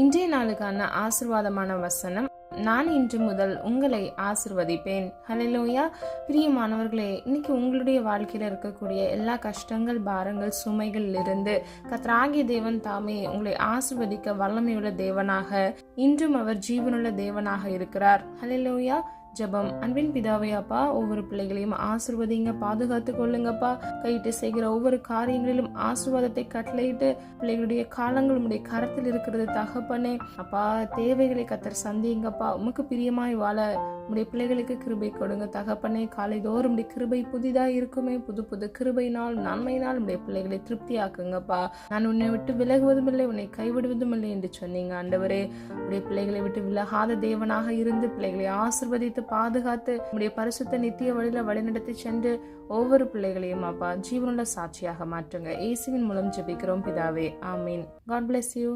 இன்றைய நாளுக்கான ஆசீர்வாதமான வசனம், நான் இன்று முதல் உங்களை ஆசிர்வதிப்பேன். ஹல்லேலூயா. பிரியமானவர்களே, இன்னைக்கு உங்களுடைய வாழ்க்கையில இருக்கக்கூடிய எல்லா கஷ்டங்கள், பாரங்கள், சுமைகளில் இருந்து கர்த்தராகிய தேவன் தாமே உங்களை ஆசிர்வதிக்க வல்லமையுள்ள தேவனாக, இன்றும் அவர் ஜீவனுள்ள தேவனாக இருக்கிறார். ஹல்லேலூயா. ஜெபம். அன்பின் பிதாவே அப்பா, ஒவ்வொரு பிள்ளைகளையும் ஆசிர்வதிங்க, பாதுகாத்து கொள்ளுங்கப்பா. கையிட்டு செய்கிற ஒவ்வொரு காரியங்களிலும் ஆசீர்வாதத்தை கட்டளையிட்டு பிள்ளைகளுடைய காலங்கள் உடைய கரத்தில் இருக்கிறது தகப்பனே. அப்பா, தேவைகளை கத்தர் சந்திங்கப்பா. உமக்கு பிரியமாய் வாழ உடைய பிள்ளைகளுக்கு கிருபை கொடுங்க தகப்பனே. காலை தோறும் உடைய கிருபை புதிதாக இருக்குமே, புது புது கிருபையினால் நன்மையினால் உடைய பிள்ளைகளை திருப்தியாக்குங்கப்பா. நான் உன்னை விட்டு விலகுவதும் இல்லை, உன்னை கைவிடுவதும் இல்லை என்று சொன்னீங்க ஆண்டவரே. உடைய பிள்ளைகளை விட்டு விலகாத தேவனாக இருந்து பிள்ளைகளை ஆசிர்வதித்து பாதுகாத்து உடைய பரிசுத்த நித்திய வழியில வழிநடத்தி சென்று ஒவ்வொரு பிள்ளைகளையும் அப்பா ஜீவனுள்ள சாட்சியாக மாற்றுங்க. இயேசுவின் மூலம் ஜெபிக்கிறோம் பிதாவே, ஆமீன். God bless you.